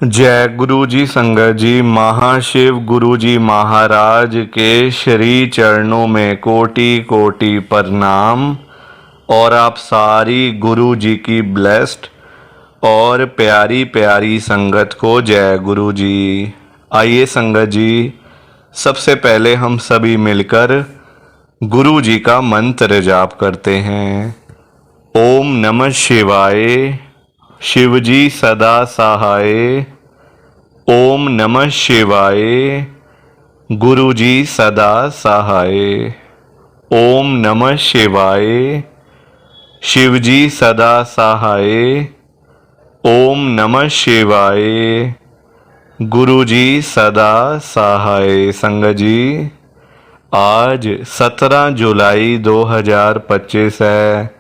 जय गुरु जी संगत जी। महाशिव गुरु जी महाराज के श्री चरणों में कोटि कोटि प्रणाम। और आप सारी गुरु जी की ब्लेस्ड और प्यारी प्यारी संगत को जय गुरु जी। आइए संगत जी, सबसे पहले हम सभी मिलकर गुरु जी का मंत्र जाप करते हैं। ओम नमः शिवाय, शिवजी सदा सहाय। ओम नमः शिवाय, गुरुजी सदा सहाय। ओम नमः शिवाय, शिवजी सदा सहाय। ओम नमः शिवाय, गुरुजी सदा सहाय। संगत जी, आज 17 जुलाई 2025 है।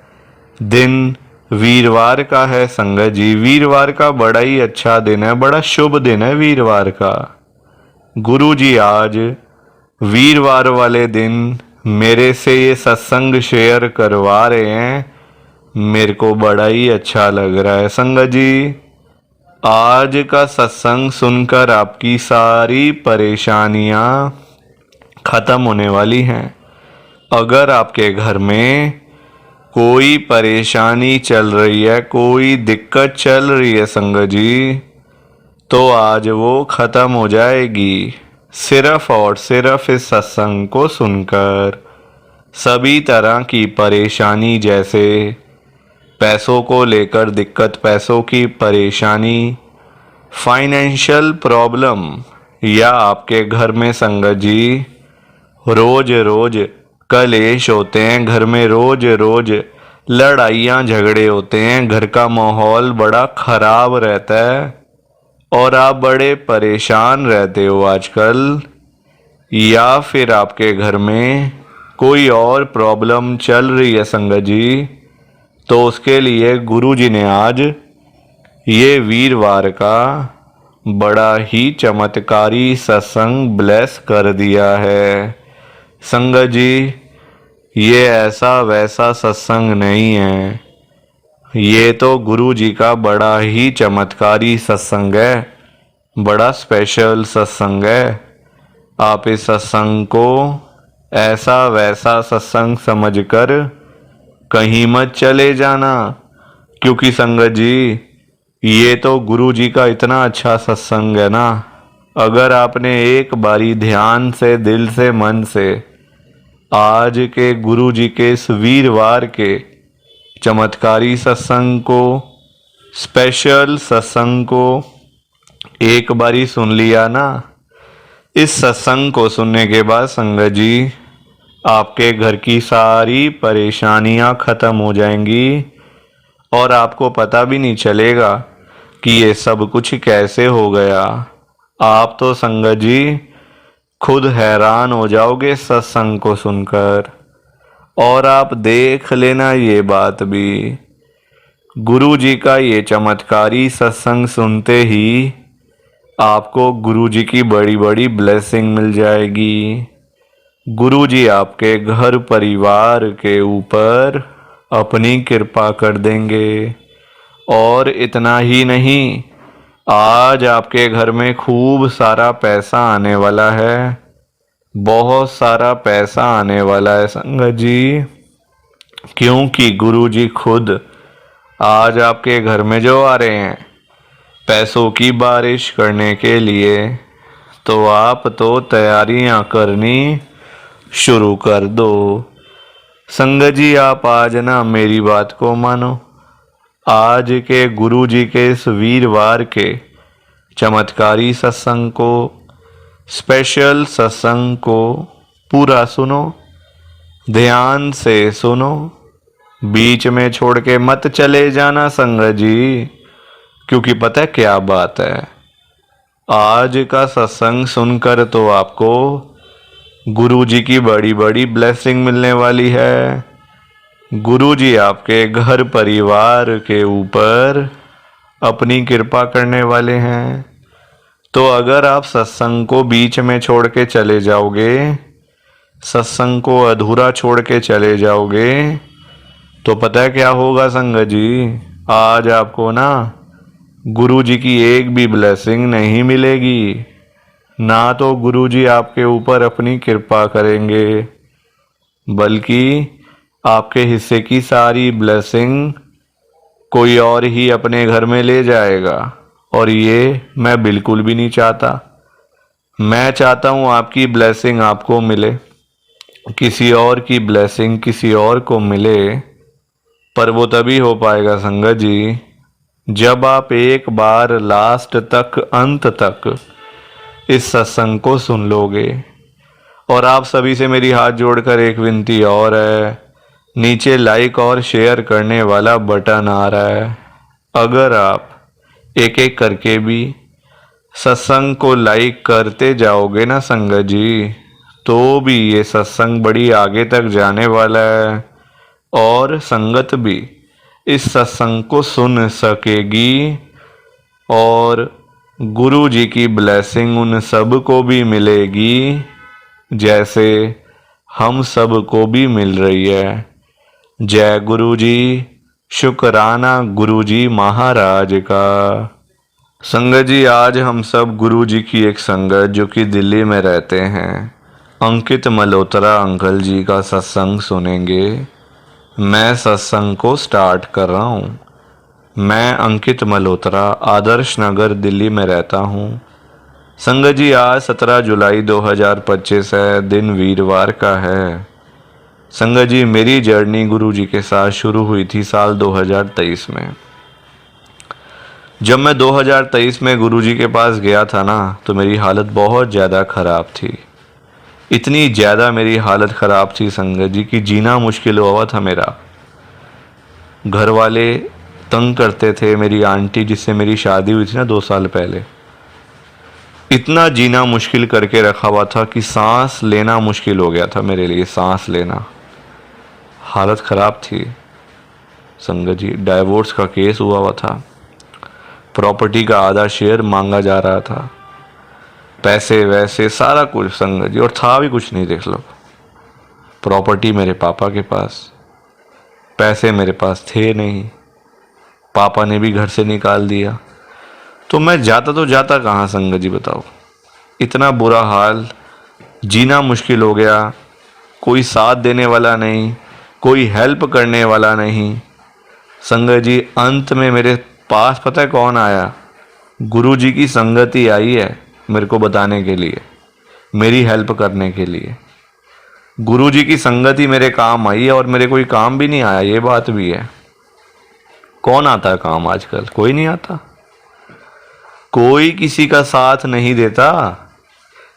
दिन वीरवार का है संगत जी। वीरवार का बड़ा ही अच्छा दिन है, बड़ा शुभ दिन है वीरवार का। गुरु जी आज वीरवार वाले दिन मेरे से ये सत्संग शेयर करवा रहे हैं, मेरे को बड़ा ही अच्छा लग रहा है। संगत जी, आज का सत्संग सुनकर आपकी सारी परेशानियां खत्म होने वाली हैं। अगर आपके घर में कोई परेशानी चल रही है, कोई दिक्कत चल रही है संगत जी, तो आज वो खत्म हो जाएगी सिर्फ और सिर्फ इस सत्संग को सुनकर। सभी तरह की परेशानी, जैसे पैसों को लेकर दिक्कत, पैसों की परेशानी, फाइनेंशियल प्रॉब्लम, या आपके घर में संगत जी रोज रोज कलेश होते हैं, घर में रोज रोज लड़ाइयाँ झगड़े होते हैं, घर का माहौल बड़ा खराब रहता है और आप बड़े परेशान रहते हो आजकल, या फिर आपके घर में कोई और प्रॉब्लम चल रही है संगत जी, तो उसके लिए गुरु जी ने आज ये वीरवार का बड़ा ही चमत्कारी सत्संग ब्लेस कर दिया है। संगत जी, ये ऐसा वैसा सत्संग नहीं है, ये तो गुरु जी का बड़ा ही चमत्कारी सत्संग है, बड़ा स्पेशल सत्संग है। आप इस सत्संग को ऐसा वैसा सत्संग समझकर कहीं मत चले जाना, क्योंकि संगत जी ये तो गुरु जी का इतना अच्छा सत्संग है ना। अगर आपने एक बारी ध्यान से, दिल से, मन से आज के गुरु जी के इस वीरवार के चमत्कारी सत्संग को, स्पेशल सत्संग को एक बारी सुन लिया ना, इस सत्संग को सुनने के बाद संगत जी आपके घर की सारी परेशानियां खत्म हो जाएंगी और आपको पता भी नहीं चलेगा कि ये सब कुछ कैसे हो गया। आप तो संगत जी खुद हैरान हो जाओगे सत्संग को सुनकर। और आप देख लेना ये बात भी, गुरु जी का ये चमत्कारी सत्संग सुनते ही आपको गुरु जी की बड़ी बड़ी ब्लेसिंग मिल जाएगी। गुरु जी आपके घर परिवार के ऊपर अपनी कृपा कर देंगे। और इतना ही नहीं, आज आपके घर में खूब सारा पैसा आने वाला है, बहुत सारा पैसा आने वाला है संगत जी, क्योंकि गुरु जी खुद आज आपके घर में जो आ रहे हैं पैसों की बारिश करने के लिए, तो आप तो तैयारियां करनी शुरू कर दो। संगत जी, आप आज ना मेरी बात को मानो, आज के गुरु जी के इस वीरवार के चमत्कारी सत्संग को, स्पेशल सत्संग को पूरा सुनो, ध्यान से सुनो, बीच में छोड़ के मत चले जाना संगत जी, क्योंकि पता है क्या बात है, आज का सत्संग सुनकर तो आपको गुरु जी की बड़ी बड़ी ब्लेसिंग मिलने वाली है। गुरु जी आपके घर परिवार के ऊपर अपनी कृपा करने वाले हैं। तो अगर आप सत्संग को बीच में छोड़ के चले जाओगे, सत्संग को अधूरा छोड़ के चले जाओगे, तो पता है क्या होगा संगत जी, आज आपको ना गुरु जी की एक भी ब्लेसिंग नहीं मिलेगी। ना तो गुरु जी आपके ऊपर अपनी कृपा करेंगे, बल्कि आपके हिस्से की सारी ब्लेसिंग कोई और ही अपने घर में ले जाएगा। और ये मैं बिल्कुल भी नहीं चाहता। मैं चाहता हूँ आपकी ब्लेसिंग आपको मिले, किसी और की ब्लेसिंग किसी और को मिले, पर वो तभी हो पाएगा संगत जी जब आप एक बार लास्ट तक, अंत तक इस सत्संग को सुन लोगे। और आप सभी से मेरी हाथ जोड़कर एक विनती और है, नीचे लाइक और शेयर करने वाला बटन आ रहा है, अगर आप एक एक करके भी सत्संग को लाइक करते जाओगे ना संगत जी, तो भी ये सत्संग बड़ी आगे तक जाने वाला है और संगत भी इस सत्संग को सुन सकेगी और गुरु जी की ब्लेसिंग उन सब को भी मिलेगी जैसे हम सब को भी मिल रही है। जय गुरु जी, शुक्राना गुरु जी महाराज का। संगत जी, आज हम सब गुरु जी की एक संगत जो कि दिल्ली में रहते हैं, अंकित मल्होत्रा अंकल जी का सत्संग सुनेंगे। मैं सत्संग को स्टार्ट कर रहा हूँ। मैं अंकित मल्होत्रा आदर्श नगर दिल्ली में रहता हूँ। संगत जी, आज 17 जुलाई 2025 है, दिन वीरवार का है। संगत जी, मेरी जर्नी गुरु जी के साथ शुरू हुई थी साल 2023 में। जब मैं 2023 में गुरु जी के पास गया था ना, तो मेरी हालत बहुत ज़्यादा ख़राब थी। इतनी ज़्यादा मेरी हालत ख़राब थी संगत जी कि जीना मुश्किल हुआ था मेरा। घर वाले तंग करते थे, मेरी आंटी जिससे मेरी शादी हुई थी ना 2 साल पहले, इतना जीना मुश्किल करके रखा हुआ था कि सांस लेना मुश्किल हो गया था मेरे लिए। सांस लेना, हालत ख़राब थी संगत जी। डाइवोर्स का केस हुआ था, प्रॉपर्टी का आधा शेयर मांगा जा रहा था, पैसे वैसे सारा कुछ संगत जी, और था भी कुछ नहीं। देख लो, प्रॉपर्टी मेरे पापा के पास, पैसे मेरे पास थे नहीं, पापा ने भी घर से निकाल दिया। तो मैं जाता तो जाता कहाँ संगत जी बताओ। इतना बुरा हाल, जीना मुश्किल हो गया, कोई साथ देने वाला नहीं, कोई हेल्प करने वाला नहीं। संगत जी, अंत में मेरे पास पता है कौन आया? गुरु जी की संगत ही आई है मेरे को बताने के लिए, मेरी हेल्प करने के लिए। गुरु जी की संगत ही मेरे काम आई है, और मेरे कोई काम भी नहीं आया, ये बात भी है। कौन आता है काम आजकल? कोई नहीं आता, कोई किसी का साथ नहीं देता।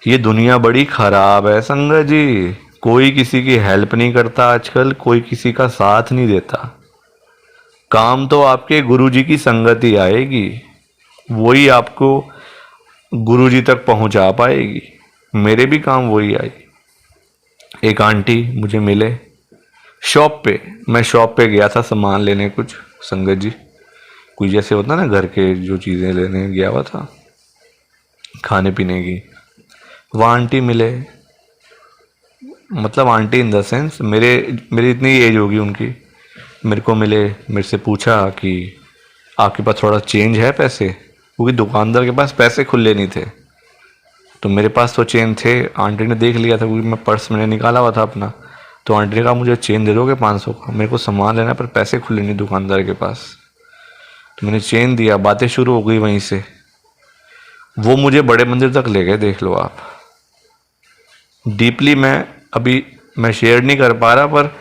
ये दुनिया बड़ी खराब है संगत जी, कोई किसी की हेल्प नहीं करता आजकल, कोई किसी का साथ नहीं देता। काम तो आपके गुरु जी की संगत ही आएगी, वही आपको गुरु जी तक पहुंचा पाएगी। मेरे भी काम वही आई। एक आंटी मुझे मिले शॉप पे, मैं शॉप पे गया था सामान लेने कुछ संगत जी, कुछ जैसे होता ना घर के जो चीज़ें लेने गया हुआ था, खाने पीने की। वह आंटी मिले, मतलब आंटी इन द सेंस मेरी इतनी एज होगी उनकी। मेरे को मिले, मेरे से पूछा कि आपके पास थोड़ा चेंज है पैसे, क्योंकि दुकानदार के पास पैसे खुले नहीं थे। तो मेरे पास तो चेन थे, आंटी ने देख लिया था क्योंकि मैं पर्स मैंने निकाला हुआ था अपना। तो आंटी ने कहा मुझे चेन दे दोगे 500 का, मेरे को सामान लेना है पर पैसे खुले नहीं दुकानदार के पास। तो मैंने चेन दिया, बातें शुरू हो गई वहीं से। वो मुझे बड़े मंदिर तक ले गए, देख लो आप। डीपली मैं शेयर नहीं कर पा रहा, पर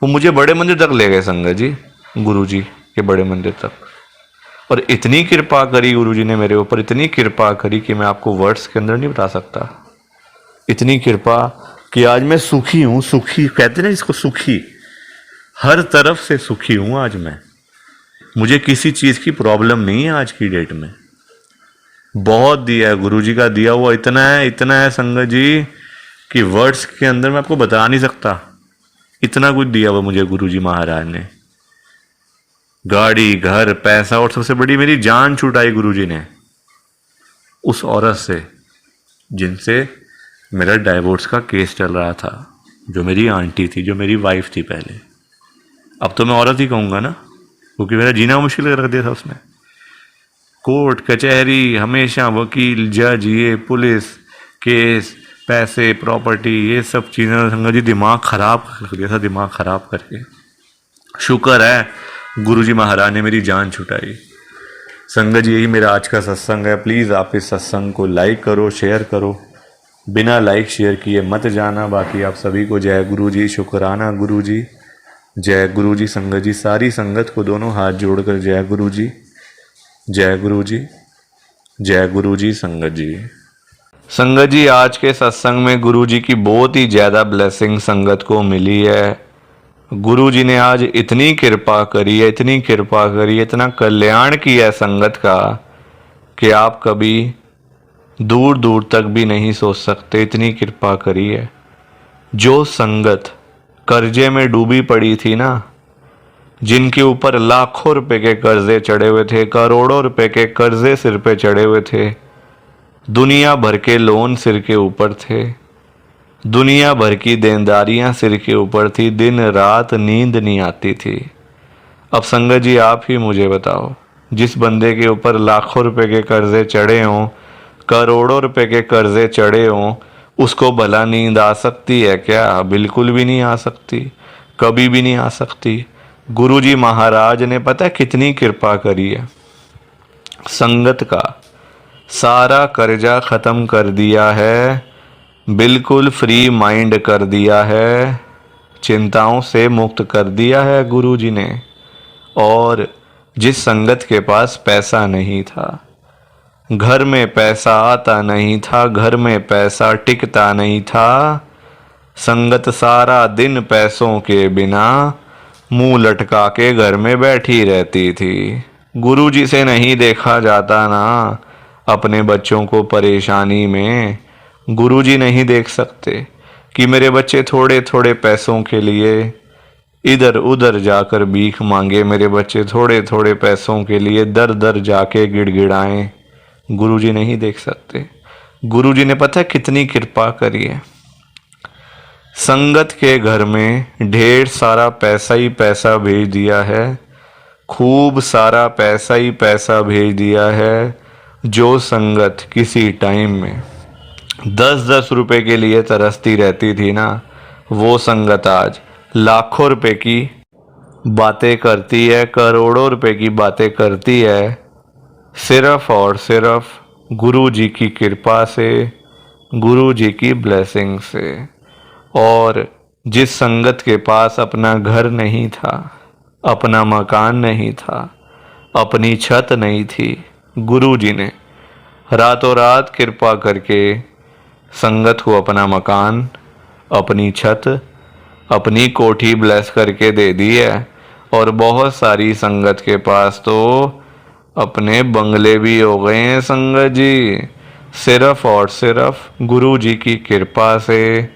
वो मुझे बड़े मंदिर तक ले गए संगत जी, गुरु जी के बड़े मंदिर तक। और इतनी कृपा करी गुरु जी ने मेरे ऊपर, इतनी कृपा करी कि मैं आपको वर्ड्स के अंदर नहीं बता सकता। इतनी कृपा कि आज मैं सुखी हूँ। सुखी कहते ना इसको, सुखी, हर तरफ से सुखी हूँ आज मैं। मुझे किसी चीज़ की प्रॉब्लम नहीं है आज की डेट में। बहुत दिया है गुरु जी का, दिया हुआ इतना है संगत जी कि वर्ड्स के अंदर मैं आपको बता नहीं सकता। इतना कुछ दिया हुआ मुझे गुरु जी महाराज ने, गाड़ी, घर, पैसा, और सबसे बड़ी मेरी जान छुटाई गुरु जी ने उस औरत से जिनसे मेरा डाइवोर्स का केस चल रहा था, जो मेरी आंटी थी, जो मेरी वाइफ थी पहले। अब तो मैं औरत ही कहूँगा ना, क्योंकि मेरा जीना मुश्किल कर दिया था उसने। कोर्ट कचहरी, हमेशा वकील, जज, ये पुलिस केस, पैसे, प्रॉपर्टी, ये सब चीज़ें संगत जी दिमाग ख़राब कर दिया था, दिमाग ख़राब करके। शुक्र है गुरुजी महाराज ने मेरी जान छुटाई। संगत जी यही मेरा आज का सत्संग है। प्लीज़ आप इस सत्संग को लाइक करो, शेयर करो, बिना लाइक शेयर किए मत जाना। बाकी आप सभी को जय गुरु जी, शुक्राना गुरु जी, जय गुरु जी। संगत जी सारी संगत को दोनों हाथ जोड़कर जय गुरु जी, जय गुरु जी, जय गुरु जी। संगत जी, संगत जी आज के सत्संग में गुरु जी की बहुत ही ज़्यादा ब्लेसिंग संगत को मिली है। गुरु जी ने आज इतनी कृपा करी है, इतनी कृपा करी है, इतना कल्याण किया है संगत का कि आप कभी दूर दूर तक भी नहीं सोच सकते, इतनी कृपा करी है। जो संगत कर्जे में डूबी पड़ी थी ना, जिनके ऊपर लाखों रुपए के कर्जे चढ़े हुए थे, करोड़ों रुपए के कर्जे सिर पे चढ़े हुए थे, दुनिया भर के लोन सिर के ऊपर थे, दुनिया भर की देनदारियां सिर के ऊपर थी, दिन रात नींद नहीं आती थी। अब संगत जी आप ही मुझे बताओ, जिस बंदे के ऊपर लाखों रुपए के कर्जे चढ़े हों, करोड़ों रुपए के कर्जे चढ़े हों, उसको भला नींद आ सकती है क्या? बिल्कुल भी नहीं आ सकती, कभी भी नहीं आ सकती। गुरुजी महाराज ने पता है कितनी कृपा करी है, संगत का सारा कर्जा खत्म कर दिया है, बिल्कुल फ्री माइंड कर दिया है, चिंताओं से मुक्त कर दिया है गुरुजी ने। और जिस संगत के पास पैसा नहीं था, घर में पैसा आता नहीं था, घर में पैसा टिकता नहीं था, संगत सारा दिन पैसों के बिना मुंह लटका के घर में बैठी रहती थी। गुरुजी से नहीं देखा जाता ना अपने बच्चों को परेशानी में। गुरुजी नहीं देख सकते कि मेरे बच्चे थोड़े थोड़े पैसों के लिए इधर उधर जाकर भीख मांगे, मेरे बच्चे थोड़े थोड़े पैसों के लिए दर दर जाके गिड़गिड़ाएं। गुरुजी नहीं देख सकते। गुरुजी ने पता है कितनी कृपा करी है, संगत के घर में ढेर सारा पैसा ही पैसा भेज दिया है, खूब सारा पैसा ही पैसा भेज दिया है। जो संगत किसी टाइम में 10-10 रुपए के लिए तरसती रहती थी ना, वो संगत आज लाखों रुपए की बातें करती है, करोड़ों रुपए की बातें करती है, सिर्फ और सिर्फ गुरु जी की कृपा से, गुरु जी की ब्लेसिंग से। और जिस संगत के पास अपना घर नहीं था, अपना मकान नहीं था, अपनी छत नहीं थी, गुरु जी ने रातों रात कृपा करके संगत को अपना मकान, अपनी छत, अपनी कोठी ब्लेस करके दे दी है। और बहुत सारी संगत के पास तो अपने बंगले भी हो गए हैं संगत जी, सिर्फ और सिर्फ गुरु जी की कृपा से,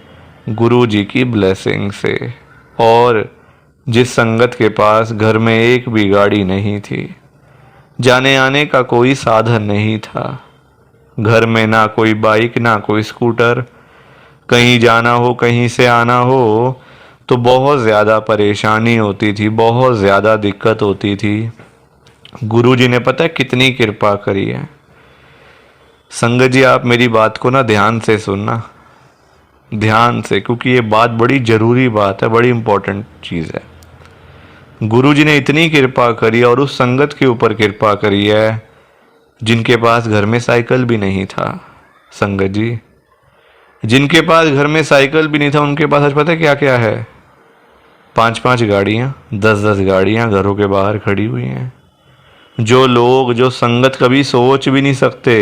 गुरु जी की ब्लेसिंग से। और जिस संगत के पास घर में एक भी गाड़ी नहीं थी, जाने आने का कोई साधन नहीं था, घर में ना कोई बाइक ना कोई स्कूटर, कहीं जाना हो कहीं से आना हो तो बहुत ज़्यादा परेशानी होती थी, बहुत ज़्यादा दिक्कत होती थी। गुरुजी ने पता है कितनी कृपा करी है। संगत जी आप मेरी बात को ना ध्यान से सुनना, ध्यान से, क्योंकि ये बात बड़ी ज़रूरी बात है, बड़ी इम्पोर्टेंट चीज़ है। गुरुजी ने इतनी कृपा करी और उस संगत के ऊपर कृपा करी है जिनके पास घर में साइकिल भी नहीं था। संगत जी जिनके पास घर में साइकिल भी नहीं था, उनके पास आज पता है क्या क्या है? 5-5 गाड़ियाँ, 10-10 गाड़ियाँ घरों के बाहर खड़ी हुई हैं। जो लोग, जो संगत कभी सोच भी नहीं सकते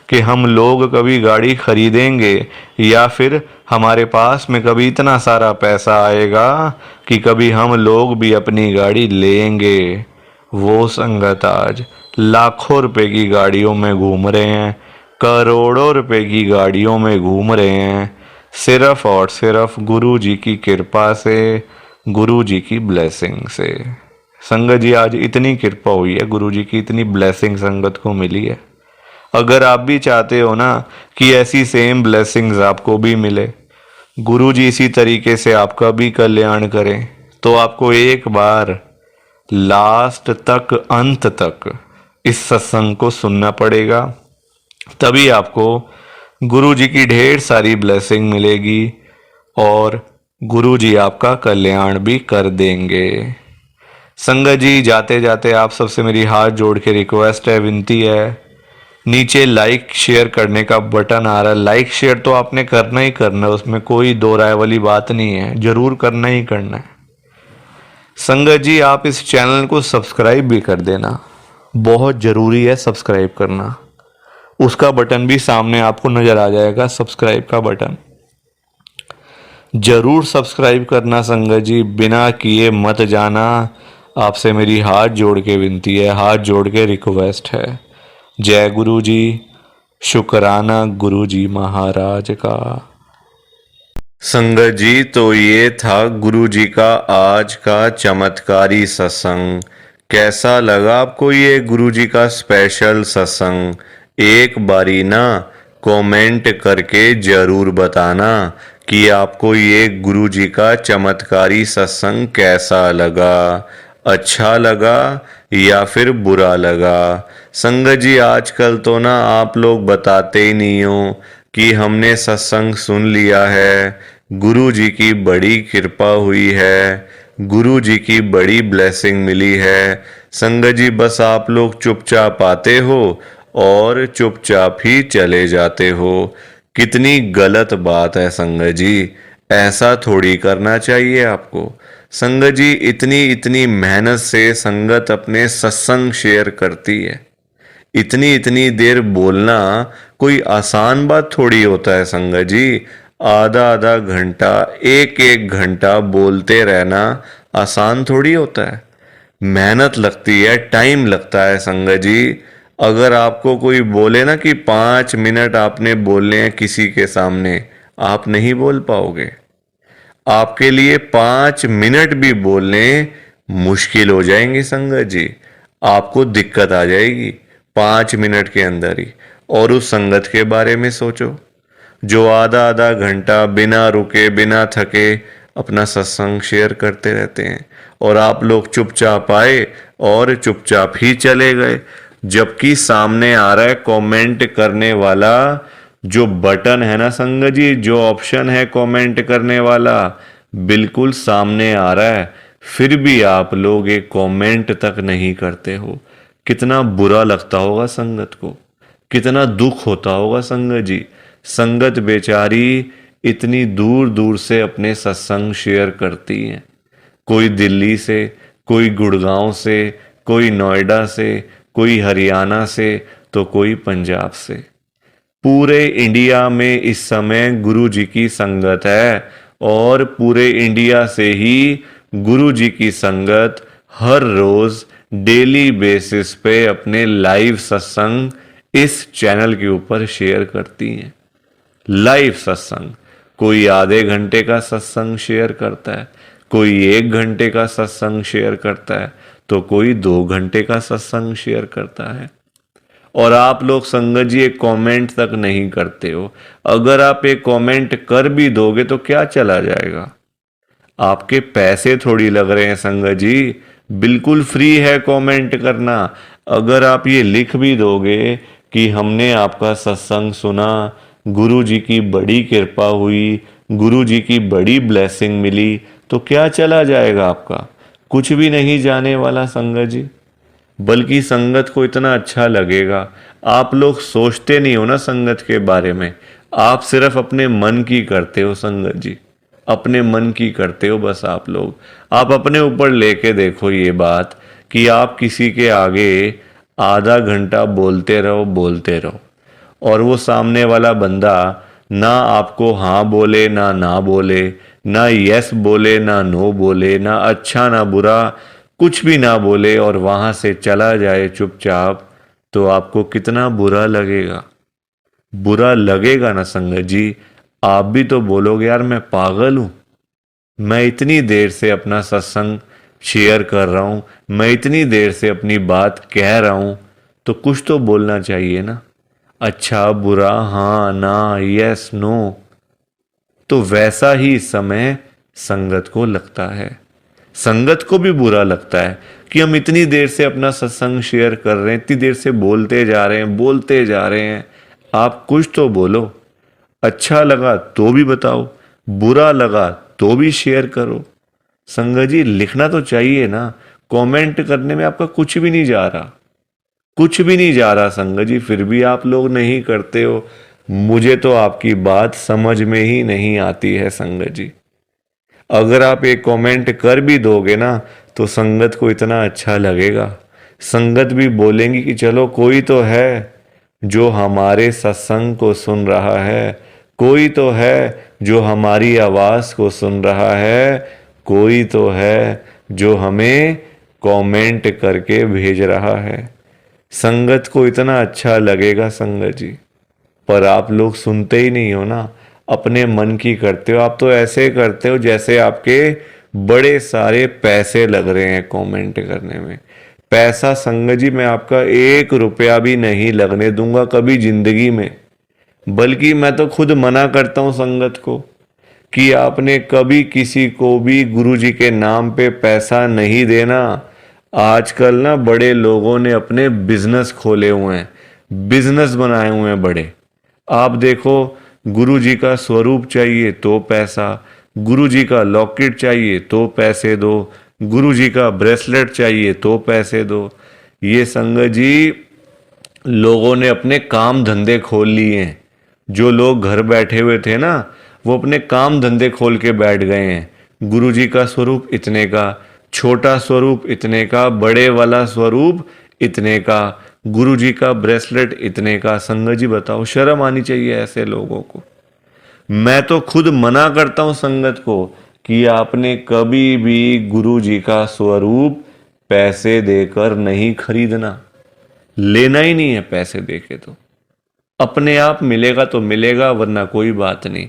कि हम लोग कभी गाड़ी खरीदेंगे या फिर हमारे पास में कभी इतना सारा पैसा आएगा कि कभी हम लोग भी अपनी गाड़ी लेंगे, वो संगत आज लाखों रुपए की गाड़ियों में घूम रहे हैं, करोड़ों रुपए की गाड़ियों में घूम रहे हैं, सिर्फ और सिर्फ गुरु जी की कृपा से, गुरु जी की ब्लेसिंग से। संगत जी आज इतनी कृपा हुई है, गुरु जी की इतनी ब्लेसिंग संगत को मिली है। अगर आप भी चाहते हो ना कि ऐसी सेम ब्लेसिंग्स आपको भी मिले, गुरु जी इसी तरीके से आपका भी कल्याण करें, तो आपको एक बार लास्ट तक, अंत तक इस सत्संग को सुनना पड़ेगा, तभी आपको गुरु जी की ढेर सारी ब्लेसिंग मिलेगी और गुरु जी आपका कल्याण भी कर देंगे। संगत जी, जाते जाते आप सबसे मेरी हाथ जोड़ के रिक्वेस्ट है, विनती है, नीचे लाइक शेयर करने का बटन आ रहा है। लाइक शेयर तो आपने करना ही करना है, उसमें कोई दो राय वाली बात नहीं है, जरूर करना ही करना है। संगत जी, आप इस चैनल को सब्सक्राइब भी कर देना, बहुत ज़रूरी है सब्सक्राइब करना। उसका बटन भी सामने आपको नज़र आ जाएगा, सब्सक्राइब का बटन जरूर सब्सक्राइब करना। संगत जी, बिना किए मत जाना, आपसे मेरी हाथ जोड़ के विनती है, हाथ जोड़ के रिक्वेस्ट है। जय गुरु जी, शुक्राना गुरु जी महाराज का। संगत जी, तो ये था गुरु जी का आज का चमत्कारी सत्संग। कैसा लगा आपको ये गुरु जी का स्पेशल सत्संग? एक बारी ना कमेंट करके जरूर बताना कि आपको ये गुरु जी का चमत्कारी सत्संग कैसा लगा, अच्छा लगा या फिर बुरा लगा। संगत जी, आजकल तो ना आप लोग बताते ही नहीं हो कि हमने सत्संग सुन लिया है, गुरु जी की बड़ी कृपा हुई है, गुरु जी की बड़ी ब्लेसिंग मिली है। संगत जी, बस आप लोग चुपचाप आते हो और चुपचाप ही चले जाते हो। कितनी गलत बात है संगत जी, ऐसा थोड़ी करना चाहिए आपको। संगत जी, इतनी इतनी मेहनत से संगत अपने सत्संग शेयर करती है, इतनी इतनी देर बोलना कोई आसान बात थोड़ी होता है संगत जी। आधा आधा घंटा, एक एक घंटा बोलते रहना आसान थोड़ी होता है, मेहनत लगती है, टाइम लगता है संगत जी। अगर आपको कोई बोले ना कि 5 मिनट आपने बोलने हैं किसी के सामने, आप नहीं बोल पाओगे। आपके लिए 5 मिनट भी बोलने मुश्किल हो जाएंगे संगत जी, आपको दिक्कत आ जाएगी 5 मिनट के अंदर ही। और उस संगत के बारे में सोचो जो आधा आधा घंटा बिना रुके बिना थके अपना सत्संग शेयर करते रहते हैं, और आप लोग चुपचाप आए और चुपचाप ही चले गए। जबकि सामने आ रहा है कमेंट करने वाला जो बटन है ना संगत जी, जो ऑप्शन है कमेंट करने वाला, बिल्कुल सामने आ रहा है, फिर भी आप लोग एक कमेंट तक नहीं करते हो। कितना बुरा लगता होगा संगत को, कितना दुख होता होगा संगत जी। संगत बेचारी इतनी दूर दूर से अपने सत्संग शेयर करती हैं, कोई दिल्ली से, कोई गुड़गांव से, कोई नोएडा से, कोई हरियाणा से, तो कोई पंजाब से। पूरे इंडिया में इस समय गुरु जी की संगत है, और पूरे इंडिया से ही गुरु जी की संगत हर रोज डेली बेसिस पे अपने लाइव सत्संग इस चैनल के ऊपर शेयर करती हैं। लाइव सत्संग, कोई आधे घंटे का सत्संग शेयर करता है, कोई 1 घंटे का सत्संग शेयर करता है, तो कोई 2 घंटे का सत्संग शेयर करता है। और आप लोग संगत जी एक कमेंट तक नहीं करते हो। अगर आप एक कमेंट कर भी दोगे तो क्या चला जाएगा, आपके पैसे थोड़ी लग रहे हैं संगत जी, बिल्कुल फ्री है कमेंट करना। अगर आप ये लिख भी दोगे कि हमने आपका सत्संग सुना, गुरु जी की बड़ी कृपा हुई, गुरु जी की बड़ी ब्लेसिंग मिली, तो क्या चला जाएगा आपका, कुछ भी नहीं जाने वाला संगत जी। बल्कि संगत को इतना अच्छा लगेगा। आप लोग सोचते नहीं हो ना संगत के बारे में, आप सिर्फ अपने मन की करते हो संगत जी, अपने मन की करते हो बस। आप लोग आप अपने ऊपर लेके देखो ये बात कि आप किसी के आगे आधा घंटा बोलते रहो और वो सामने वाला बंदा ना आपको हाँ बोले ना बोले, ना यस बोले ना नो बोले, ना अच्छा ना बुरा, कुछ भी ना बोले और वहां से चला जाए चुपचाप, तो आपको कितना बुरा लगेगा। बुरा लगेगा ना संगत जी, आप भी तो बोलोगे यार मैं पागल हूं, मैं इतनी देर से अपना सत्संग शेयर कर रहा हूं, मैं इतनी देर से अपनी बात कह रहा हूं, तो कुछ तो बोलना चाहिए ना, अच्छा बुरा, हाँ ना, यस नो। तो वैसा ही इस समय संगत को लगता है, संगत को भी बुरा लगता है कि हम इतनी देर से अपना सत्संग शेयर कर रहे हैं, इतनी देर से बोलते जा रहे हैं, बोलते जा रहे हैं। आप कुछ तो बोलो। अच्छा लगा तो भी बताओ, बुरा लगा तो भी शेयर करो। संगत जी, लिखना तो चाहिए ना। कमेंट करने में आपका कुछ भी नहीं जा रहा, कुछ भी नहीं जा रहा संगत जी, फिर भी आप लोग नहीं करते हो। मुझे तो आपकी बात समझ में ही नहीं आती है संगत जी। अगर आप एक कमेंट कर भी दोगे ना तो संगत को इतना अच्छा लगेगा, संगत भी बोलेंगी कि चलो कोई तो है जो हमारे सत्संग को सुन रहा है, कोई तो है जो हमारी आवाज़ को सुन रहा है, कोई तो है जो हमें कमेंट करके भेज रहा है। संगत को इतना अच्छा लगेगा संगत जी, पर आप लोग सुनते ही नहीं हो ना, अपने मन की करते हो। आप तो ऐसे करते हो जैसे आपके बड़े सारे पैसे लग रहे हैं कमेंट करने में। पैसा संगत जी मैं आपका 1 रुपया भी नहीं लगने दूंगा कभी जिंदगी में, बल्कि मैं तो खुद मना करता हूं संगत को कि आपने कभी किसी को भी गुरु जी के नाम पे पैसा नहीं देना। आजकल ना बड़े लोगों ने अपने बिजनेस खोले हुए हैं, बिजनेस बनाए हुए हैं बड़े। आप देखो, गुरु जी का स्वरूप चाहिए तो पैसा, गुरु जी का लॉकेट चाहिए तो पैसे दो, गुरु जी का ब्रेसलेट चाहिए तो पैसे दो। ये संगत जी लोगों ने अपने काम धंधे खोल लिए हैं। जो लोग घर बैठे हुए थे ना, वो अपने काम धंधे खोल के बैठ गए हैं। गुरु जी का स्वरूप इतने का, छोटा स्वरूप इतने का, बड़े वाला स्वरूप इतने का, गुरु जी का ब्रेसलेट इतने का। संगत जी बताओ, शर्म आनी चाहिए ऐसे लोगों को। मैं तो खुद मना करता हूं संगत को कि आपने कभी भी गुरु जी का स्वरूप पैसे देकर नहीं खरीदना, लेना ही नहीं है पैसे देके। तो अपने आप मिलेगा तो मिलेगा, वरना कोई बात नहीं,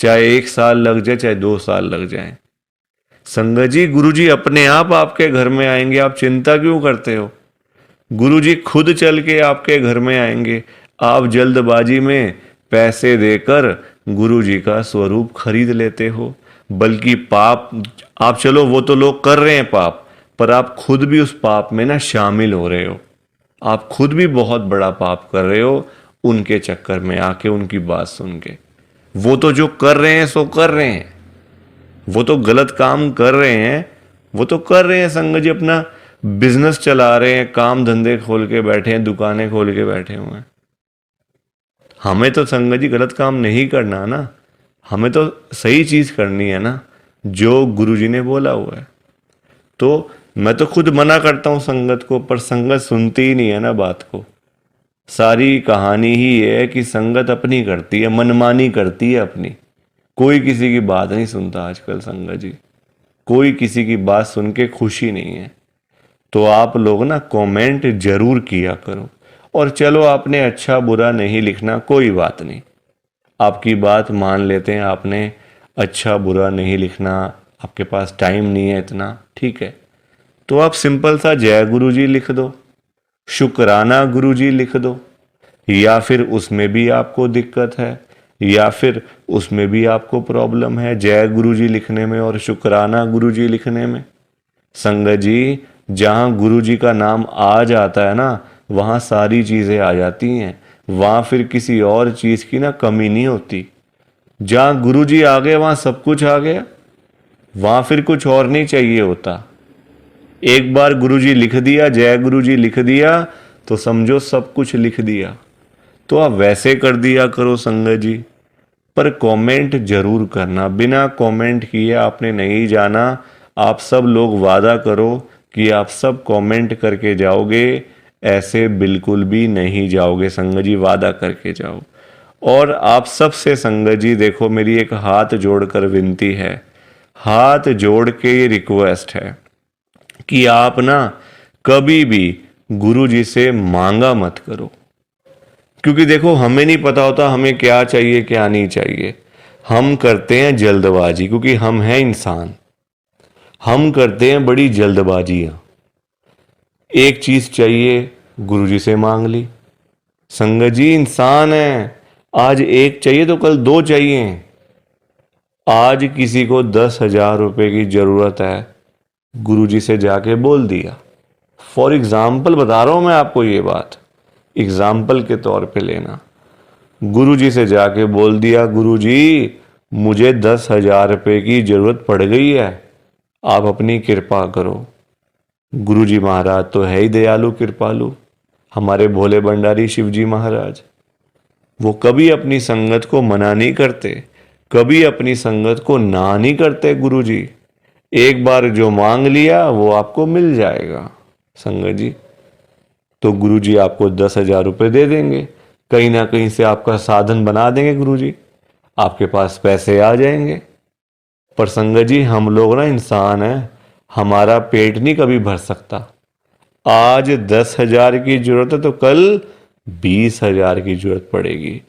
चाहे 1 साल लग जाए चाहे 2 साल लग जाए। संगत जी, गुरु जी अपने आप आपके घर में आएंगे, आप चिंता क्यों करते हो? गुरु जी खुद चल के आपके घर में आएंगे। आप जल्दबाजी में पैसे देकर गुरु जी का स्वरूप खरीद लेते हो। बल्कि पाप, आप चलो वो तो लोग कर रहे हैं पाप, पर आप खुद भी उस पाप में ना शामिल हो रहे हो। आप खुद भी बहुत बड़ा पाप कर रहे हो उनके चक्कर में आके, उनकी बात सुन के। वो तो जो कर रहे हैं सो कर रहे हैं, वो तो गलत काम कर रहे हैं, वो तो कर रहे हैं संगत जी, अपना बिजनेस चला रहे हैं, काम धंधे खोल के बैठे हैं, दुकानें खोल के बैठे हुए हैं। हमें तो संगत जी गलत काम नहीं करना ना, हमें तो सही चीज करनी है ना, जो गुरु जी ने बोला हुआ है। तो मैं तो खुद मना करता हूं संगत को, पर संगत सुनती ही नहीं है ना बात को। सारी कहानी ही है कि संगत अपनी करती है, मनमानी करती है अपनी। कोई किसी की बात नहीं सुनता आजकल संगत जी, कोई किसी की बात सुन के खुशी नहीं है। तो आप लोग ना कमेंट जरूर किया करो। और चलो, आपने अच्छा बुरा नहीं लिखना, कोई बात नहीं, आपकी बात मान लेते हैं। आपने अच्छा बुरा नहीं लिखना, आपके पास टाइम नहीं है इतना, ठीक है, तो आप सिंपल सा जय गुरु जी लिख दो, शुक्राना गुरु जी लिख दो। या फिर उसमें भी आपको दिक्कत है, या फिर उसमें भी आपको प्रॉब्लम है जय गुरु जी लिखने में और शुक्राना गुरु जी लिखने में। संगत जी, जहां गुरु जी का नाम आ जाता है ना, वहां सारी चीजें आ जाती हैं, वहां फिर किसी और चीज की ना कमी नहीं होती। जहां गुरु जी आ गए वहां सब कुछ आ गया, वहां फिर कुछ और नहीं चाहिए होता। एक बार गुरु जी लिख दिया, जय गुरु जी लिख दिया, तो समझो सब कुछ लिख दिया। तो आप वैसे कर दिया करो संगत जी, पर कमेंट जरूर करना। बिना कमेंट किए आपने नहीं जाना। आप सब लोग वादा करो कि आप सब कमेंट करके जाओगे, ऐसे बिल्कुल भी नहीं जाओगे संगत जी, वादा करके जाओ। और आप सबसे संगत जी देखो, मेरी एक हाथ जोड़कर विनती है, हाथ जोड़ के ये रिक्वेस्ट है कि आप ना कभी भी गुरु जी से मांगा मत करो। क्योंकि देखो, हमें नहीं पता होता हमें क्या चाहिए क्या नहीं चाहिए। हम करते हैं जल्दबाजी, क्योंकि हम हैं इंसान, हम करते हैं बड़ी जल्दबाजियां। एक चीज चाहिए, गुरुजी से मांग ली। संगत जी, इंसान है, आज एक चाहिए तो कल 2 चाहिए। आज किसी को 10,000 रुपए की जरूरत है, गुरुजी से जाके बोल दिया। फॉर एग्जाम्पल बता रहा हूं मैं आपको, ये बात एग्जाम्पल के तौर पे लेना। गुरुजी से जाके बोल दिया, गुरुजी मुझे 10,000 रुपये की जरूरत पड़ गई है, आप अपनी कृपा करो। गुरुजी महाराज तो है ही दयालु कृपालु, हमारे भोले भंडारी शिवजी महाराज। वो कभी अपनी संगत को मना नहीं करते, कभी अपनी संगत को ना नहीं करते। गुरुजी एक बार जो मांग लिया वो आपको मिल जाएगा संगत जी। तो गुरुजी आपको 10,000 रुपये दे देंगे, कहीं ना कहीं से आपका साधन बना देंगे गुरुजी, आपके पास पैसे आ जाएंगे। पर संगत जी हम लोग ना इंसान हैं, हमारा पेट नहीं कभी भर सकता। आज 10,000 की जरूरत है तो कल 20,000 की जरूरत पड़ेगी,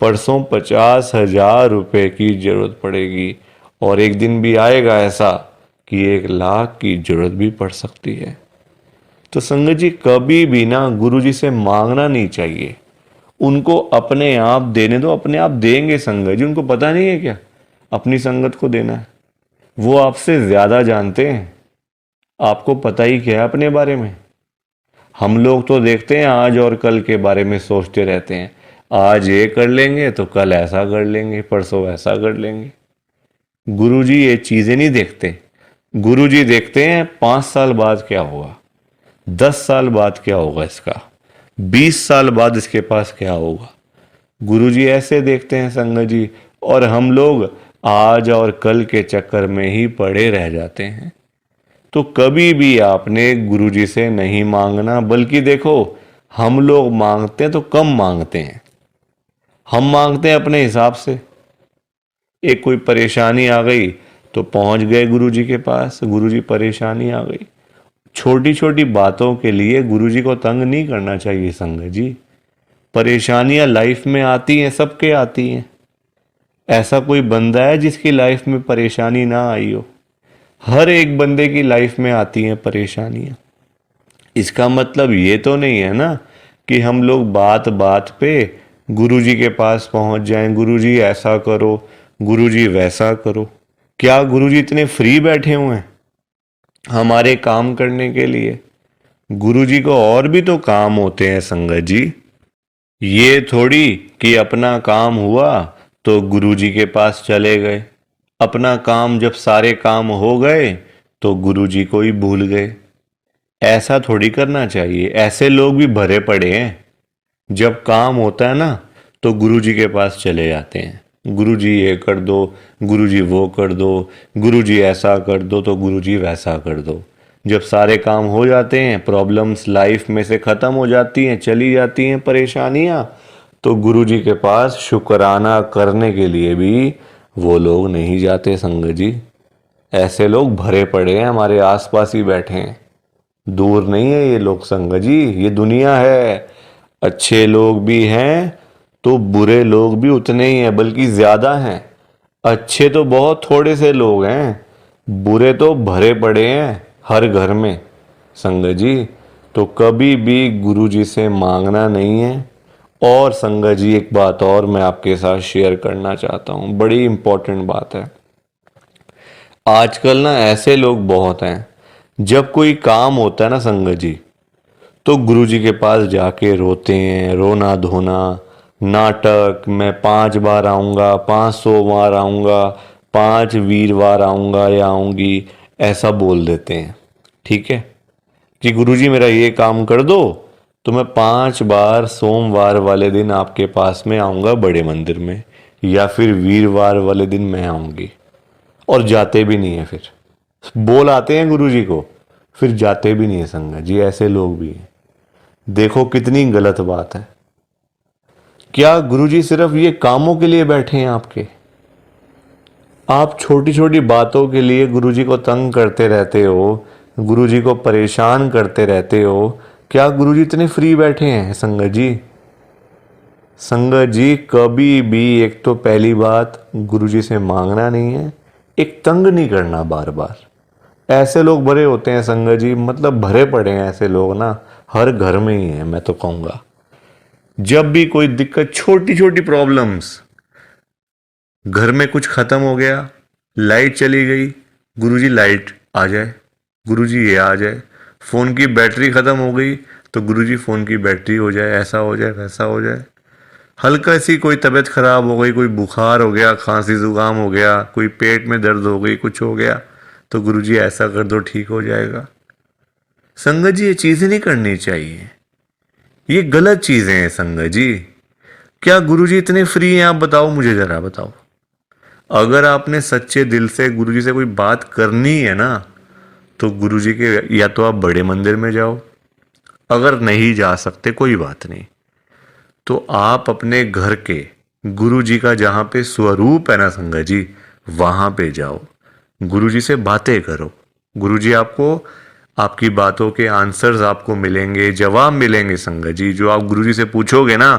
परसों 50,000 रुपये की जरूरत पड़ेगी, और एक दिन भी आएगा ऐसा कि 1,00,000 की जरूरत भी पड़ सकती है। तो संगत जी कभी भी ना गुरुजी से मांगना नहीं चाहिए, उनको अपने आप देने दो, अपने आप देंगे संगत जी। उनको पता नहीं है क्या अपनी संगत को देना है, वो आपसे ज्यादा जानते हैं। आपको पता ही क्या है अपने बारे में। हम लोग तो देखते हैं आज और कल के बारे में सोचते रहते हैं, आज ये कर लेंगे तो कल ऐसा कर लेंगे, परसों ऐसा कर लेंगे। गुरुजी ये चीजें नहीं देखते। गुरुजी देखते हैं 5 साल बाद क्या होगा, 10 साल बाद क्या होगा इसका, 20 साल बाद इसके पास क्या होगा। गुरुजी ऐसे देखते हैं संगत जी, और हम लोग आज और कल के चक्कर में ही पड़े रह जाते हैं। तो कभी भी आपने गुरुजी से नहीं मांगना, बल्कि देखो हम लोग मांगते हैं तो कम मांगते हैं, हम मांगते हैं अपने हिसाब से। एक कोई परेशानी आ गई तो पहुंच गए गुरुजी के पास, गुरुजी परेशानी आ गई। छोटी छोटी बातों के लिए गुरुजी को तंग नहीं करना चाहिए संगत जी। परेशानियां लाइफ में आती हैं, सबके आती हैं। ऐसा कोई बंदा है जिसकी लाइफ में परेशानी ना आई हो? हर एक बंदे की लाइफ में आती हैं परेशानियां। इसका मतलब ये तो नहीं है ना कि हम लोग बात बात पे गुरुजी के पास पहुंच जाएं, गुरुजी ऐसा करो, गुरुजी वैसा करो। क्या गुरुजी इतने फ्री बैठे हुए हैं हमारे काम करने के लिए? गुरुजी को और भी तो काम होते हैं संगत जी। ये थोड़ी कि अपना काम हुआ तो गुरुजी के पास चले गए, अपना काम जब सारे काम हो गए तो गुरुजी को ही भूल गए। ऐसा थोड़ी करना चाहिए। ऐसे लोग भी भरे पड़े हैं, जब काम होता है ना तो गुरुजी के पास चले जाते हैं, गुरुजी ये कर दो, गुरुजी वो कर दो, गुरुजी ऐसा कर दो तो गुरुजी वैसा कर दो। जब सारे काम हो जाते हैं, प्रॉब्लम्स लाइफ में से ख़त्म हो जाती हैं, चली जाती हैं परेशानियां, तो गुरुजी के पास शुक्राना करने के लिए भी वो लोग नहीं जाते संगत जी। ऐसे लोग भरे पड़े हैं, हमारे आसपास ही बैठे हैं, दूर नहीं है ये लोग संगत जी। ये दुनिया है, अच्छे लोग भी हैं तो बुरे लोग भी उतने ही हैं, बल्कि ज्यादा हैं। अच्छे तो बहुत थोड़े से लोग हैं, बुरे तो भरे पड़े हैं हर घर में संगत जी। तो कभी भी गुरुजी से मांगना नहीं है। और संगत जी एक बात और मैं आपके साथ शेयर करना चाहता हूँ, बड़ी इंपॉर्टेंट बात है। आजकल ना ऐसे लोग बहुत हैं, जब कोई काम होता है ना संगत जी, तो गुरुजी के पास जाके रोते हैं, रोना धोना, नाटक, मैं 5 बार आऊँगा, 500 बार आऊँगा, 5 वीरवार आऊँगा या आऊँगी, ऐसा बोल देते हैं। ठीक है कि गुरुजी मेरा ये काम कर दो तो मैं 5 बार सोमवार वाले दिन आपके पास में आऊँगा बड़े मंदिर में, या फिर वीरवार वाले दिन मैं आऊँगी। और जाते भी नहीं है, फिर बोल आते हैं गुरुजी को, फिर जाते भी नहीं है संगत जी। ऐसे लोग भी हैं। देखो कितनी गलत बात है। क्या गुरुजी सिर्फ ये कामों के लिए बैठे हैं आपके? आप छोटी छोटी बातों के लिए गुरुजी को तंग करते रहते हो, गुरुजी को परेशान करते रहते हो। क्या गुरुजी इतने फ्री बैठे हैं संगत जी? संगत जी कभी भी, एक तो पहली बात गुरुजी से मांगना नहीं है, एक तंग नहीं करना बार बार। ऐसे लोग भरे होते हैं संगत जी, मतलब भरे पड़े हैं ऐसे लोग ना, हर घर में ही है मैं तो कहूँगा। जब भी कोई दिक्कत, छोटी छोटी प्रॉब्लम्स, घर में कुछ खत्म हो गया, लाइट चली गई, गुरुजी लाइट आ जाए, गुरुजी ये आ जाए। फ़ोन की बैटरी ख़त्म हो गई तो गुरुजी फ़ोन की बैटरी हो जाए, ऐसा हो जाए, वैसा हो जाए। हल्का सी कोई तबीयत ख़राब हो गई, कोई बुखार हो गया, खांसी ज़ुकाम हो गया, कोई पेट में दर्द हो गई, कुछ हो गया, तो गुरुजी ऐसा कर दो, ठीक हो जाएगा। संगत जी, ये चीज़ें नहीं करनी चाहिए, ये गलत चीज़ें हैं संगत जी। क्या गुरुजी इतने फ्री हैं? आप बताओ, मुझे ज़रा बताओ। अगर आपने सच्चे दिल से गुरुजी से कोई बात करनी है ना, तो गुरुजी के या तो आप बड़े मंदिर में जाओ, अगर नहीं जा सकते कोई बात नहीं, तो आप अपने घर के गुरुजी का जहाँ पे स्वरूप है ना संगत जी, वहाँ पे जाओ, गुरुजी से बातें करो। गुरुजी आपको, आपकी बातों के आंसर्स आपको मिलेंगे, जवाब मिलेंगे संगत जी। जो आप गुरुजी से पूछोगे ना,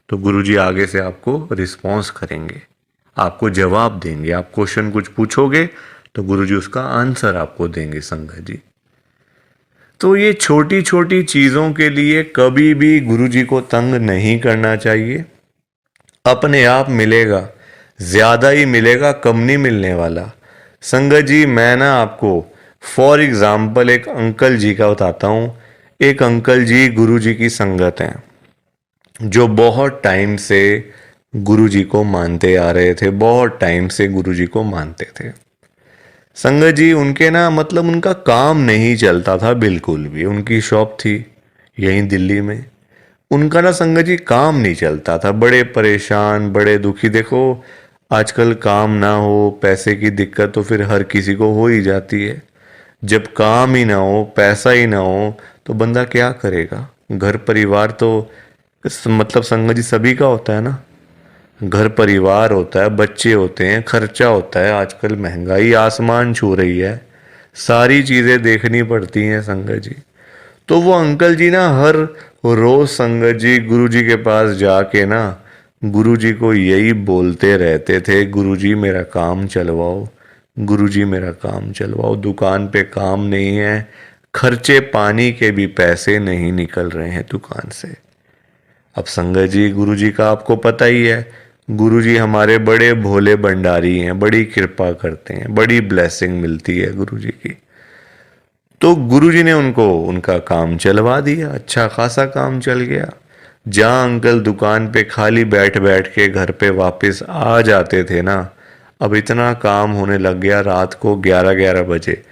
तो गुरुजी आगे से आपको रिस्पॉन्स करेंगे, आपको जवाब देंगे। आप क्वेश्चन कुछ पूछोगे तो गुरुजी उसका आंसर आपको देंगे संगत जी। तो ये छोटी छोटी चीज़ों के लिए कभी भी गुरुजी को तंग नहीं करना चाहिए। अपने आप मिलेगा, ज़्यादा ही मिलेगा, कम नहीं मिलने वाला। संगत जी, मैं ना आपको फॉर एग्ज़ाम्पल एक अंकल जी का बताता हूँ। एक अंकल जी गुरुजी की संगत हैं, जो बहुत टाइम से गुरुजी को मानते आ रहे थे, बहुत टाइम से गुरुजी को मानते थे। संगत जी, उनके ना मतलब उनका काम नहीं चलता था बिल्कुल भी। उनकी शॉप थी यहीं दिल्ली में, उनका ना संगत जी काम नहीं चलता था, बड़े परेशान, बड़े दुखी। देखो, आजकल काम ना हो, पैसे की दिक्कत तो फिर हर किसी को हो ही जाती है। जब काम ही ना हो, पैसा ही ना हो, तो बंदा क्या करेगा? घर परिवार तो मतलब संगत जी सभी का होता है ना। घर परिवार होता है, बच्चे होते हैं, खर्चा होता है, आजकल महंगाई आसमान छू रही है, सारी चीज़ें देखनी पड़ती हैं संगत जी। तो वो अंकल जी ना हर रोज संगत जी गुरुजी के पास जाके ना गुरुजी को यही बोलते रहते थे, गुरुजी मेरा काम चलवाओ, गुरुजी मेरा काम चलवाओ, दुकान पे काम नहीं है, खर्चे पानी के भी पैसे नहीं निकल रहे हैं दुकान से। अब संगत जी, गुरुजी का आपको पता ही है, गुरुजी हमारे बड़े भोले भंडारी हैं, बड़ी कृपा करते हैं, बड़ी ब्लेसिंग मिलती है गुरुजी की। तो गुरुजी ने उनको उनका काम चलवा दिया, अच्छा खासा काम चल गया। जहाँ अंकल दुकान पे खाली बैठ बैठ के घर पे वापस आ जाते थे ना, अब इतना काम होने लग गया, रात को 11-11 बजे,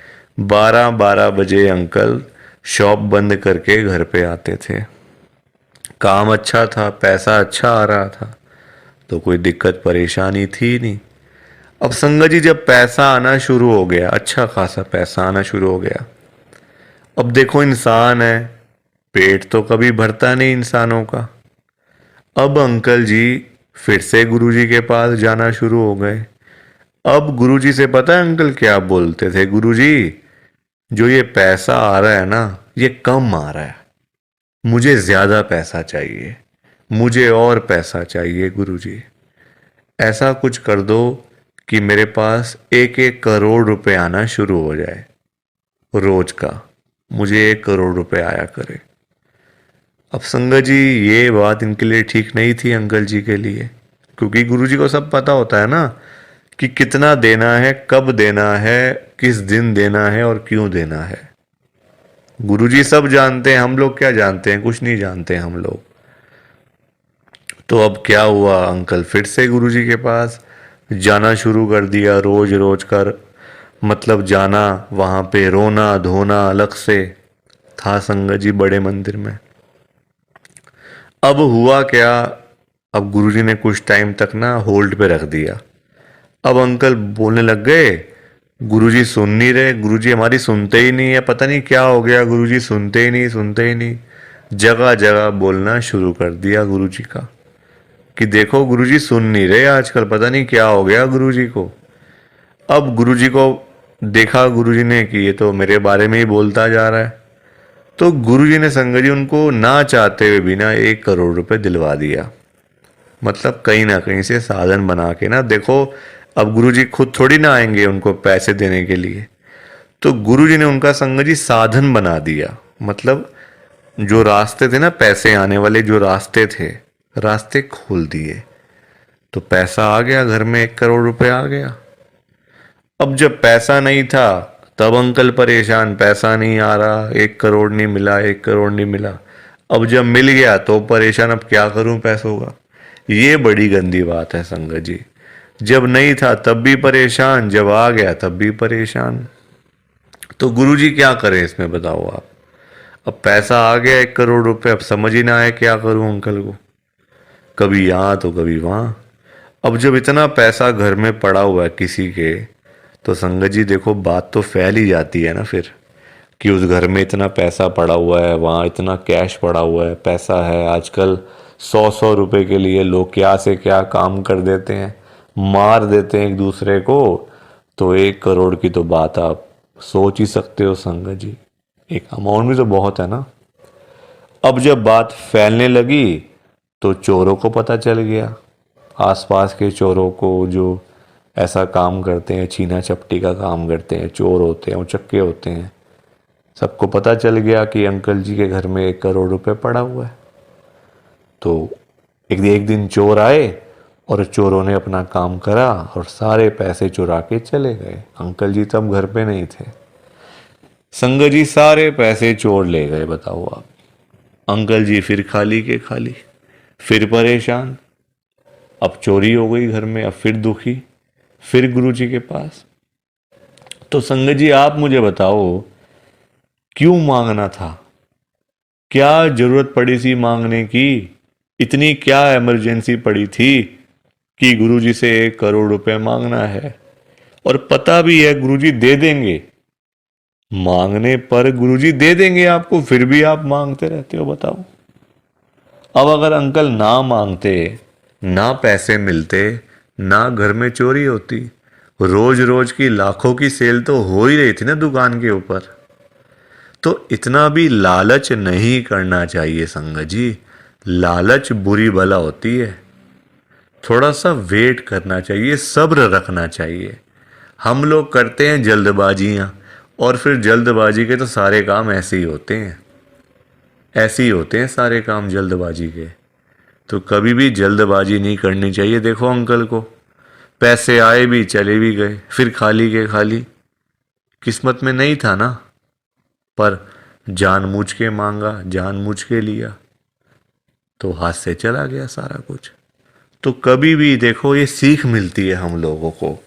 12-12 बजे अंकल शॉप बंद करके घर पे आते थे। काम अच्छा था, पैसा अच्छा आ रहा था, तो कोई दिक्कत परेशानी थी नहीं। अब संगत जी, जब पैसा आना शुरू हो गया, अच्छा खासा पैसा आना शुरू हो गया, अब देखो इंसान है, पेट तो कभी भरता नहीं इंसानों का। अब अंकल जी फिर से गुरुजी के पास जाना शुरू हो गए। अब गुरुजी से पता है अंकल क्या बोलते थे? गुरुजी, जो ये पैसा आ रहा है ना, ये कम आ रहा है, मुझे ज्यादा पैसा चाहिए, मुझे और पैसा चाहिए गुरुजी। ऐसा कुछ कर दो कि मेरे पास 1-1 करोड़ रुपए आना शुरू हो जाए रोज का, मुझे 1 करोड़ रुपए आया करे। अब संगत जी, ये बात इनके लिए ठीक नहीं थी अंकल जी के लिए, क्योंकि गुरुजी को सब पता होता है ना कि कितना देना है, कब देना है, किस दिन देना है और क्यों देना है। गुरुजी सब जानते हैं, हम लोग क्या जानते हैं? कुछ नहीं जानते हम लोग। तो अब क्या हुआ, अंकल फिर से गुरुजी के पास जाना शुरू कर दिया, रोज रोज कर मतलब जाना, वहां पे रोना धोना अलग से था संगत जी बड़े मंदिर में। अब हुआ क्या, अब गुरुजी ने कुछ टाइम तक ना होल्ड पे रख दिया। अब अंकल बोलने लग गए, गुरुजी सुन नहीं रहे, गुरुजी हमारी सुनते ही नहीं है, पता नहीं क्या हो गया, गुरुजी सुनते ही नहीं, सुनते ही नहीं। जगह जगह बोलना शुरू कर दिया गुरुजी का कि देखो गुरुजी सुन नहीं रहे आजकल, पता नहीं क्या हो गया गुरुजी को। अब गुरुजी को देखा गुरुजी ने कि ये तो मेरे बारे में ही बोलता जा रहा है, तो गुरुजी ने संगत जी उनको ना चाहते हुए भी ना 1 करोड़ रुपए दिलवा दिया। मतलब कहीं ना कहीं से साधन बना के ना, देखो अब गुरुजी खुद थोड़ी ना आएंगे उनको पैसे देने के लिए, तो गुरुजी ने उनका संगत जी साधन बना दिया। मतलब जो रास्ते थे ना पैसे आने वाले, जो रास्ते थे, रास्ते खोल दिए, तो पैसा आ गया घर में, 1 करोड़ रुपए आ गया। अब जब पैसा नहीं था, तब अंकल परेशान, पैसा नहीं आ रहा, 1 करोड़ नहीं मिला, 1 करोड़ नहीं मिला। अब जब मिल गया तो परेशान, अब क्या करूं पैसों का। ये बड़ी गंदी बात है संगत जी। जब नहीं था तब भी परेशान, जब आ गया तब भी परेशान। तो गुरुजी क्या करें इसमें बताओ आप। अब पैसा आ गया 1 करोड़ रुपए, अब समझ ही ना आए क्या करूं अंकल को, कभी यहाँ तो कभी वहाँ। अब जब इतना पैसा घर में पड़ा हुआ है किसी के, तो संगत जी देखो बात तो फैल ही जाती है ना फिर, कि उस घर में इतना पैसा पड़ा हुआ है, वहाँ इतना कैश पड़ा हुआ है, पैसा है। आजकल 100-100 रुपए के लिए लोग क्या से क्या काम कर देते हैं, मार देते हैं एक दूसरे को। तो 1 करोड़ की तो बात आप सोच ही सकते हो संगत जी, एक अमाउंट भी तो बहुत है ना। अब जब बात फैलने लगी तो चोरों को पता चल गया, आसपास के चोरों को जो ऐसा काम करते हैं, छीना चपटी का काम करते हैं, चोर होते हैं, उचक्के होते हैं, सबको पता चल गया कि अंकल जी के घर में 1 करोड़ रुपए पड़ा हुआ है। तो एक दिन चोर आए और चोरों ने अपना काम करा और सारे पैसे चुरा के चले गए। अंकल जी तब घर पे नहीं थे। संगत जी सारे पैसे चोर ले गए, बताओ आप। अंकल जी फिर खाली के खाली, फिर परेशान। अब चोरी हो गई घर में, अब फिर दुखी, फिर गुरुजी के पास। तो संगत जी आप मुझे बताओ, क्यों मांगना था, क्या जरूरत पड़ी थी मांगने की, इतनी क्या इमरजेंसी पड़ी थी कि गुरुजी से 1 करोड़ रुपए मांगना है। और पता भी है गुरुजी दे देंगे, मांगने पर गुरुजी दे देंगे आपको, फिर भी आप मांगते रहते हो, बताओ। अब अगर अंकल ना मांगते, ना पैसे मिलते, ना घर में चोरी होती, रोज रोज की लाखों की सेल तो हो ही रही थी ना दुकान के ऊपर। तो इतना भी लालच नहीं करना चाहिए संगत जी, लालच बुरी बला होती है। थोड़ा सा वेट करना चाहिए, सब्र रखना चाहिए। हम लोग करते हैं जल्दबाजियां, और फिर जल्दबाजी के तो सारे काम ऐसे ही होते हैं, ऐसे ही होते हैं सारे काम जल्दबाजी के। तो कभी भी जल्दबाजी नहीं करनी चाहिए। देखो अंकल को पैसे आए भी चले भी गए, फिर खाली के खाली। किस्मत में नहीं था ना, पर जानबूझ के मांगा, जानबूझ के लिया, तो हाथ से चला गया सारा कुछ। तो कभी भी देखो ये सीख मिलती है हम लोगों को,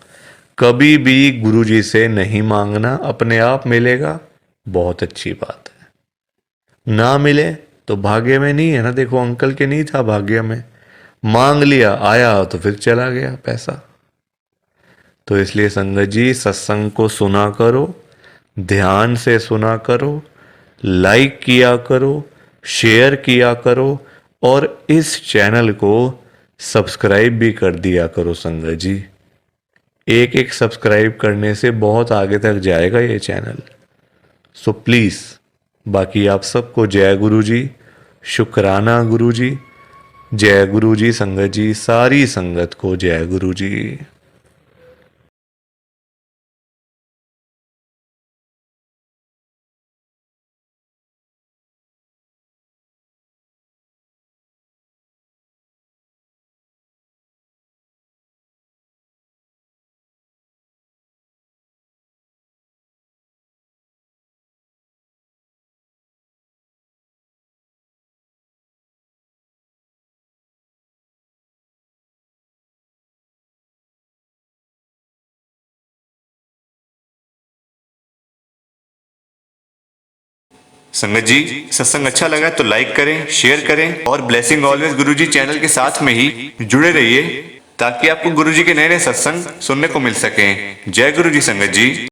कभी भी गुरुजी से नहीं मांगना, अपने आप मिलेगा, बहुत अच्छी बात है। ना मिले तो भाग्य में नहीं है ना। देखो अंकल के नहीं था भाग्य में, मांग लिया, आया तो फिर चला गया पैसा। तो इसलिए संगत जी सत्संग को सुना करो, ध्यान से सुना करो, लाइक किया करो, शेयर किया करो, और इस चैनल को सब्सक्राइब भी कर दिया करो संगत जी। एक एक सब्सक्राइब करने से बहुत आगे तक जाएगा ये चैनल। सो प्लीज़, बाकी आप सबको जय गुरु जी, शुक्राना गुरु जी, जय गुरु जी संगत जी, सारी संगत को जय गुरु जी। संगत जी सत्संग अच्छा लगा तो लाइक करें, शेयर करें, और ब्लेसिंग ऑलवेज गुरुजी चैनल के साथ में ही जुड़े रहिए, ताकि आपको गुरुजी के नए नए सत्संग सुनने को मिल सकें। जय गुरुजी संगत जी।